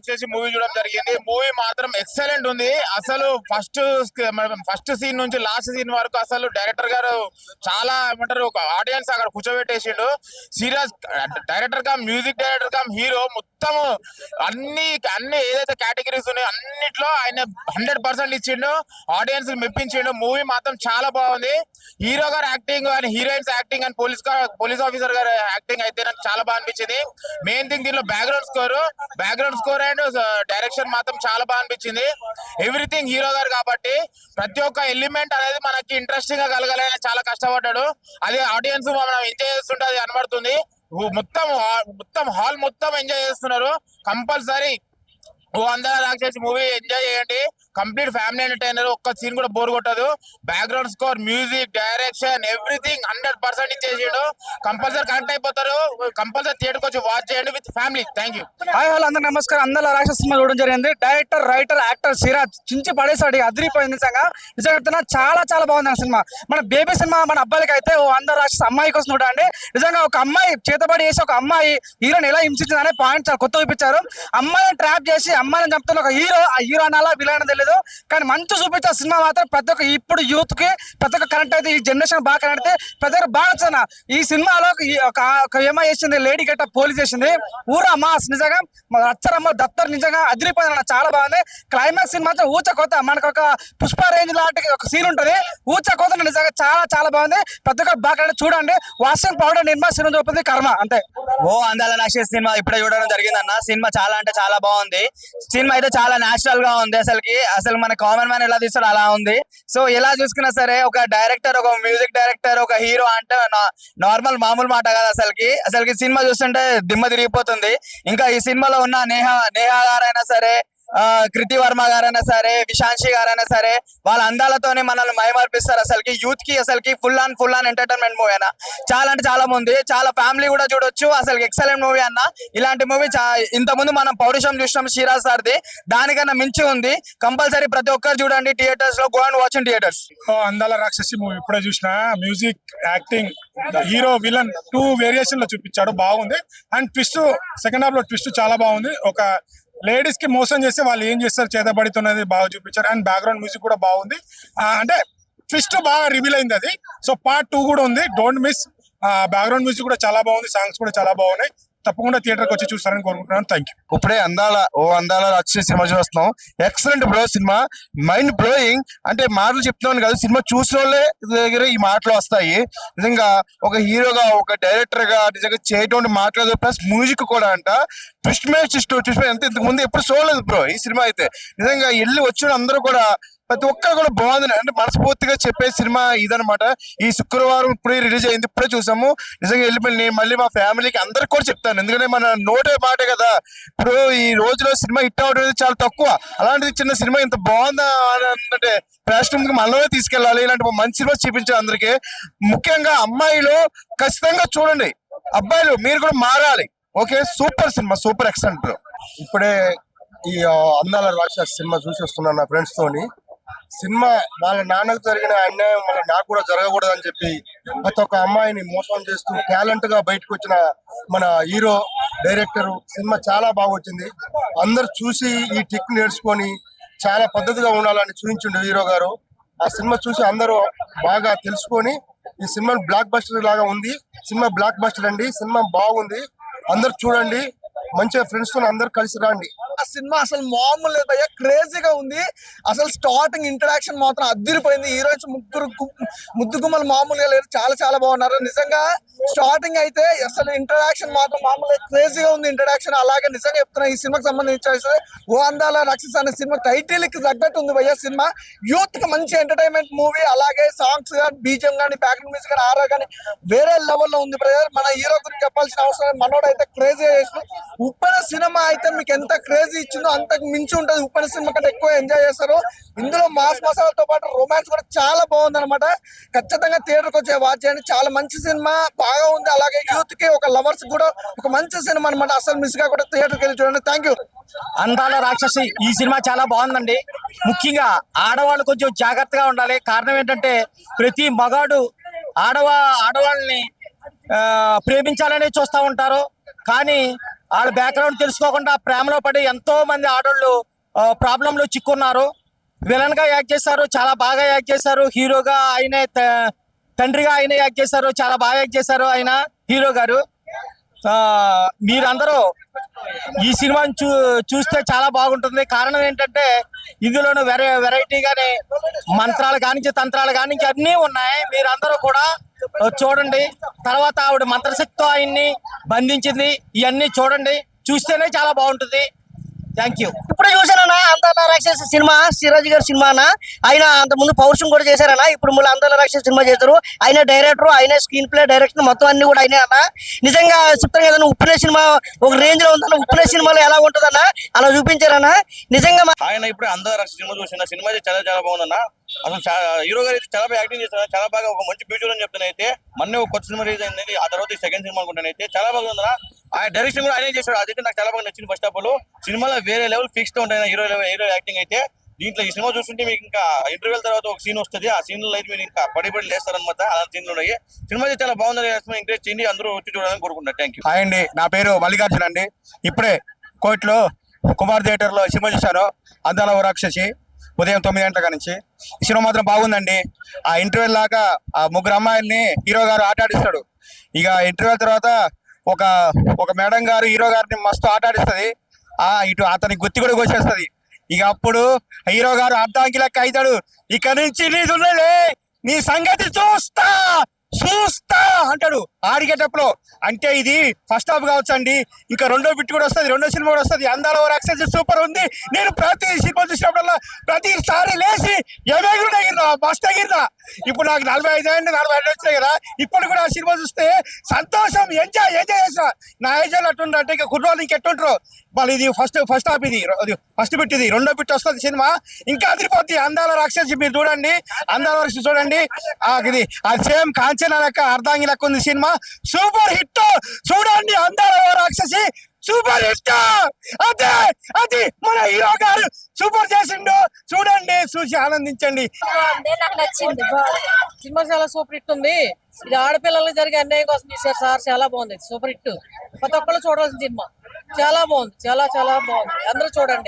రాక్షసి మూవీ చూడడం జరిగింది. మూవీ మాత్రం ఎక్సలెంట్ ఉంది. అసలు ఫస్ట్ సీన్ నుంచి లాస్ట్ సీన్ వరకు అసలు డైరెక్టర్ గారు చాలా ఏమంటారు ఒక ఆడియన్స్ అక్కడ కూర్చోబెట్టేసిండు. Serious director cum music director cum hero మొత్తం అన్ని ఏదైతే కేటగిరీస్ ఉన్నాయో అన్నిట్లో ఆయన 100% ఇచ్చిండు. ఆడియన్స్ మెప్పించిండు. మూవీ మాత్రం చాలా బాగుంది. హీరో గారు acting and heroines acting and police officer గారు యాక్టింగ్ అయితే నాకు చాలా బాగా అనిపించింది. మెయిన్ థింగ్ దీనిలో బ్యాక్గ్రౌండ్ స్కోర్ అండ్ డైరెక్షన్ మాత్రం చాలా బాగా అనిపించింది. ఎవ్రీథింగ్ హీరో గారు కాబట్టి ప్రతి ఒక్క ఎలిమెంట్ అనేది మనకి ఇంట్రెస్టింగ్ గా కలగాలని చాలా కష్టపడ్డాడు. అది ఆడియన్స్ మనం ఎంజాయ్ చేస్తుంటే అది కనబడుతుంది. మొత్తం హాల్ మొత్తం ఎంజాయ్ చేస్తున్నారు. కంపల్సరీ ఓ అందరూ రాక్షసి మూవీ ఎంజాయ్ చేయండి. Complete family entertainer. ఒక్క సీన్ కూడా బోర్ కొట్టదు. Background score, music, direction everything 100% ఇచ్చేసిండు. కంపల్సరీ కనెక్ట్ అయిపోతారు. కంపల్సరీ థియేటర్కి వచ్చి వాచ్ చేయండి with family. Thank you. Hi hello అందరూ నమస్కారం. అందరూ రాక్షస సినిమా చూడడం జరిగింది. డైరెక్టర్, రైటర్, యాక్టర్ సిరాజ్ చించి పడేసాడు. అదిరిపోయింది. నిజంగా చాలా చాలా బాగుంది ఆ సినిమా. మన బేబీ సినిమా మన అబ్బాయిలకి అయితే ఓ అందరూ రాక్షస అమ్మాయి కోసం చూడండి. నిజంగా ఒక అమ్మాయి చేతబడి చేసి ఒక అమ్మాయి హీరోని ఎలా హింసించింది అనే పాయింట్ చాలా కొత్త చూపించారు. అమ్మాయిని ట్రాప్ చేసి అమ్మాయిని చంపుతున్న ఒక హీరో, ఆ హీరో అనాలా విలన్ తెలియదు కానీ మంచి చూపించే సినిమా మాత్రం ప్రతి ఒక్క ఇప్పుడు యూత్ కి ప్రతి ఒక్క కనెక్ట్ అయితే, ఈ జనరేషన్ బాగా కనెక్ట్ అయితే ప్రతి ఒక్కరు బాగా నచ్చిన ఈ సినిమాలో ఒక ఏమో చేసింది లేడీ గట్ట పోలీస్ చేసింది ఊరా మాస్. నిజంగా అచ్చరమ్మ దత్తర్ నిజంగా అదిరిపోయింది అన్న. చాలా బాగుంది. క్లైమాక్స్ సీన్ మాత్రం ఊచ కోత. మనకు ఒక పుష్ప రేంజ్ లాంటి ఒక సీన్ ఉంటుంది. ఊచ కోత నిజంగా చాలా చాలా బాగుంది. ప్రతి ఒక్కరు బాగా చూడండి. వాషింగ్ పౌడర్ నిర్మా సినిమా చూపుతుంది కర్మ అంతే. ఓ అందాల రాక్షసి సినిమా ఇప్పుడే చూడడం జరిగింది అన్న. సినిమా చాలా అంటే చాలా బాగుంది. సినిమా అయితే చాలా నేచురల్ గా ఉంది. అసలు మన కామన్ మ్యాన్ ఎలా తీస్తాడు అలా ఉంది. సో ఎలా చూసుకున్నా సరే ఒక డైరెక్టర్, ఒక మ్యూజిక్ డైరెక్టర్, ఒక హీరో అంటే మామూలు మాట కాదు. అసలుకి సినిమా చూస్తుంటే దిమ్మ తిరిగిపోతుంది. ఇంకా ఈ సినిమాలో ఉన్న నేహా గారైనా సరే, కృతి వర్మ గారైనా సరే, విశాంశి గారైనా సరే, వాళ్ళ అందాలతోనే మనల్ని మైమర్పిస్తారు. యూత్ కి ఫుల్ ఆన్ ఎంటర్టైన్మెంట్ మూవీ అన్న. చాలా అంటే చాలా మంది, చాలా ఫ్యామిలీ కూడా చూడొచ్చు. ఎక్సలెంట్ మూవీ అన్న. ఇలాంటి మూవీ ఇంత ముందు మనం పౌరుషం చూసినాం సిరాజ్ సార్ది, దానికన్నా మించి ఉంది. కంపల్సరీ ప్రతి ఒక్కరు చూడండి థియేటర్స్ లో. Go and watch in theatres. అందాల రాక్షసి మూవీ ఇప్పుడే చూసిన. Music, acting, hero, villain 2 variation లో చూపించాడు. బాగుంది. అండ్ ట్విస్ట్, సెకండ్ హాఫ్ లో ట్విస్ట్ చాలా బాగుంది. ఒక లేడీస్ కి మోసం చేస్తే వాళ్ళు ఏం చేస్తారు చేతబడుతున్నది బాగా చూపించారు. అండ్ బ్యాక్గ్రౌండ్ మ్యూజిక్ కూడా బాగుంది. అంటే ట్విస్ట్ బాగా రివీల్ అయింది అది. సో పార్ట్ 2 కూడా ఉంది. Don't miss. బ్యాక్గ్రౌండ్ మ్యూజిక్ కూడా చాలా బాగుంది. సాంగ్స్ కూడా చాలా బాగున్నాయి. తప్పకుండా థియేటర్కి వచ్చి చూస్తారని కోరుకుంటున్నాను. Thank you. ఇప్పుడే అందాల రాక్షసి సినిమా చూస్తున్నాం. Excellent bro. Cinema mind blowing. అంటే మాటలు చెప్తున్నాను కాదు, సినిమా చూసిన వాళ్ళే దగ్గర ఈ మాటలు వస్తాయి. నిజంగా ఒక హీరోగా, ఒక డైరెక్టర్ గా నిజంగా చేయటువంటి మాటలు ప్లస్ మ్యూజిక్ కూడా అంట ట్విస్ట్ ఎంత ఇంతకు ముందు ఎప్పుడు చూడలేదు బ్రో ఈ సినిమా అయితే. నిజంగా వెళ్ళి వచ్చిన అందరూ కూడా ప్రతి ఒక్కరు కూడా బాగుంది. అంటే మనస్ఫూర్తిగా చెప్పే సినిమా ఇదనమాట. ఈ శుక్రవారం ఇప్పుడే రిలీజ్ అయింది. ఇప్పుడే చూసాము. నిజంగా వెళ్ళిపోయి మళ్ళీ మా ఫ్యామిలీకి అందరికి కూడా చెప్తాను. ఎందుకంటే మన నోటే మాటే కదా. ఇప్పుడు ఈ రోజులో సినిమా హిట్ అవడం చాలా తక్కువ. అలాంటిది చిన్న సినిమా ఇంత బాగుందా అంటే ప్రేక్షకులకి మనలోనే తీసుకెళ్ళాలి. ఇలాంటి మంచి సినిమా చూపించాలి అందరికీ. ముఖ్యంగా అమ్మాయిలు ఖచ్చితంగా చూడండి. అబ్బాయిలు మీరు కూడా మారాలి. Okay, super cinema, super excellent bro. ఇప్పుడే ఈ అందాల రాక్షసి సినిమా చూసి వస్తున్నాను నా ఫ్రెండ్స్ తోని. సినిమా వాళ్ళ నాన్నకు జరిగిన అన్యాయం మళ్ళీ నాకు కూడా జరగకూడదు అని చెప్పి ప్రతి ఒక్క అమ్మాయిని మోసం చేస్తూ టాలెంట్ గా బయటకు వచ్చిన మన హీరో, డైరెక్టర్. సినిమా చాలా బాగా వచ్చింది. అందరు చూసి ఈ టిక్ నేర్చుకొని చాలా పద్ధతిగా ఉండాలని చూపించిండు హీరో గారు. ఆ సినిమా చూసి అందరూ బాగా తెలుసుకొని ఈ సినిమా బ్లాక్ బస్టర్ లాగా ఉంది. సినిమా బ్లాక్ బస్టర్ అండి. సినిమా బాగుంది. అందరు చూడండి. మంచిగా ఫ్రెండ్స్ తో అందరు కలిసి రండి. ఆ సినిమా అసలు మామూలు లేదు భయ్యా, క్రేజీగా ఉంది. అసలు స్టార్టింగ్ ఇంట్రడక్షన్ మాత్రం అదిరిపోయింది. హీరోయిన్స్ ముద్దు గుమ్మలు మామూలుగా లేరు. చాలా చాలా బాగున్నారు. నిజంగా స్టార్టింగ్ అయితే అసలు ఇంట్రడక్షన్ మాత్రం మామూలుగా క్రేజీగా ఉంది ఇంట్రడక్షన్. అలాగే నిజంగా చెప్తున్నా ఈ సినిమాకి సంబంధించి ఓ అందాల రాక్షసి అనే సినిమా టైటిల్ కి తగ్గట్టు ఉంది భయ్యా సినిమా. యూత్ కి మంచి ఎంటర్టైన్మెంట్ మూవీ. అలాగే సాంగ్స్ కానీ, బీజిఎం కానీ, బ్యాక్గ్రౌండ్ మ్యూజిక్ కానీ, ఆర్ఆర్ కానీ వేరే లెవెల్లో ఉంది బ్రదర్. మన హీరో గురించి చెప్పాల్సిన అవసరం. మనోడు అయితే క్రేజీ చేసిన. ఉప్పెన సినిమా అయితే మీకు ఎంత క్రేజీ ఇచ్చిందో అంతకు మించి ఉంటుంది. ఉప్పెన సినిమా కంటే ఎక్కువ ఎంజాయ్ చేస్తారు. ఇందులో మాస్ మసాలాతో పాటు రొమాన్స్ కూడా చాలా బాగుంది అనమాట. ఖచ్చితంగా థియేటర్కి వచ్చే వాచ్ చేయండి. చాలా మంచి సినిమా, బాగా ఉంది. అలాగే యూత్ కి, ఒక లవర్స్ కూడా ఒక మంచి సినిమా అనమాట. అసలు మిస్ గా కూడా థియేటర్కి వెళ్ళి చూడండి. Thank you. అందాల రాక్షసి ఈ సినిమా చాలా బాగుందండి. ముఖ్యంగా ఆడవాళ్ళు కొంచెం జాగ్రత్తగా ఉండాలి. కారణం ఏంటంటే ప్రతి మగాడు ఆడవాళ్ళని ప్రేమించాలని చూస్తూ ఉంటారు. కానీ వాళ్ళ బ్యాక్గ్రౌండ్ తెలుసుకోకుండా ప్రేమలో పడి ఎంతో మంది ఆడోళ్ళు ప్రాబ్లంలో చిక్కున్నారు. విలన్ గా యాక్ట్ చేశారు, చాలా బాగా యాక్ట్ చేశారు. హీరోగా ఆయనే తండ్రిగా ఆయన యాక్ట్ చేశారు, చాలా బాగా యాక్ట్ చేశారు ఆయన హీరో గారు. మీరందరూ ఈ సినిమాని చూస్తే చాలా బాగుంటుంది. కారణం ఏంటంటే ఇందులోనూ వెరైటీగానే మంత్రాలు కానించి తంత్రాలు కానించి అన్నీ ఉన్నాయి. మీరందరూ కూడా చూడండి. తర్వాత ఆవిడ మంత్రశక్తితో ఆయన్ని బంధించింది, ఇవన్నీ చూడండి, చూస్తేనే చాలా బాగుంటుంది. Thank you. ఇప్పుడు చూసానన్నా అందాల రాక్షస సినిమా, సిరాజ్ గారి సినిమా అన్న. ఆయన అంత ముందు పౌరుషం కూడా చేశారన్న, ఇప్పుడు మళ్ళీ అందాల రాక్షస సినిమా చేశారు. ఆయన డైరెక్టర్, ఆయన స్క్రీన్ ప్లే, డైరెక్షన్ మొత్తం అన్ని కూడా ఆయనే అన్న. నిజంగా చెప్తాను కదన్నా, ఉప్పునే సినిమా ఒక రేంజ్ లో ఉందన్న. ఉప్పునే సినిమాలో ఎలా ఉంటుందన్న అలా చూపించారన్న. నిజంగా ఆయన ఇప్పుడు అందాల రాక్షస సినిమా చూసిన సినిమా అయితే చాలా చాలా బాగుందన్న. అసలు హీరో గారు అయితే చాలా బాగా యాక్టింగ్ చేస్తారు, చాలా బాగా ఒక మంచి ఫ్యూచర్ అని చెప్తాను. అయితే మొన్న ఒక కొత్త సినిమా రిలీజ్ అయింది, ఆ తర్వాత సెకండ్ సినిమా అనుకుంటాను. అయితే చాలా బాగా ఉందన్న. ఆయన డైరెక్షన్ కూడా ఆయనే చేశాడు, అదైతే నాకు చాలా బాగా నచ్చింది. ఫస్ట్ ఆఫ్ ఆల్ సినిమాలో వేరే లెవెల్ ఫిక్స్ తో ఉంటాయి హీరో యాక్టింగ్ అయితే. దీంట్లో ఈ సినిమా చూస్తుంటే మీకు ఇంకా ఇంటర్వెల్ తర్వాత ఒక సీన్ వస్తుంది, ఆ సీన్ లో అయితే మీరు ఇంకా పడి లేస్తారనమాట. అలాంటి సీన్లు ఉన్నాయి. సినిమా అయితే చాలా బాగుందని ఎంకరేజ్ చేయండి, అందరూ వచ్చి చూడాలని కోరుకుంటారు. Thank you. హాయ్ అండి, నా పేరు మల్లికార్జున అండి. ఇప్పుడే కోయిట్లో కుమార్ థియేటర్ లో సినిమా చూశాను, అందాల రాక్షసి, ఉదయం 9 గంటల నుంచి. ఈ సినిమా మాత్రం బాగుందండి. ఆ ఇంటర్వెల్ లాగా ఆ ముగ్గురు అమ్మాయిల్ని హీరో గారు ఆటాడిస్తాడు. ఇక ఇంటర్వెల్ తర్వాత ఒక మేడం గారు హీరో గారిని మస్తు ఆటాడిస్తుంది. ఇటు అతని గుత్తి కూడా కోసేస్తుంది. ఇక అప్పుడు హీరో గారు అర్ధాంగి లెక్క అవుతాడు. ఇక నుంచి నీదున్నదే, నీ సంగతి చూస్తా అంటాడు ఆడిగేటప్పుడు. అంటే ఇది ఫస్ట్ హాఫ్ కావచ్చు అండి. ఇంకా రెండో బిట్ కూడా వస్తుంది, రెండో సినిమా కూడా వస్తుంది. అందాల రాక్షసి సూపర్ ఉంది. నేను ప్రతి సినిమా చూసినప్పుడల్లా ప్రతిసారి లేచి ఎగిరినా మస్తు ఎగిరినా. ఇప్పుడు నాకు 45 ఏళ్ళు, 45 వచ్చాయి కదా. ఇప్పుడు కూడా ఆ సినిమా చూస్తే సంతోషం, ఎంజాయ్ చేసిన. నా ఏజ్ అట్టుంటే ఇక కుర్రోళ్ళు ఇంకెట్టుంటారు. మళ్ళీ ఇది ఫస్ట్ హాఫ్, ఇది ఫస్ట్ బిట్, ఇది రెండో బిట్ వస్తుంది సినిమా. ఇంకా అదిరిపోద్ది అందాల రాక్షసి. మీరు చూడండి, అందాల రాక్షసి చూడండి. ఇది అది సేమ్ కాంచన లెక్క, అర్ధాంగి లెక్క ఉంది సినిమా. Super hit. చూడండి అందాల రాక్షసి సూపర్ హిట్. అది మన హీరో గారు సూపర్ చేసిండు. చూడండి, చూసి ఆనందించండి. నాకు నచ్చింది. సినిమా చాలా సూపర్ హిట్ ఉంది. ఇది ఆడపిల్లలకు జరిగే అన్యాయం కోసం తీశారు సార్, చాలా బాగుంది. సూపర్ హిట్, ప్రతి ఒక్కళ్ళు చూడాల్సిన సినిమా. చాలా బాగుంది, చాలా చాలా బాగుంది. అందరూ చూడండి.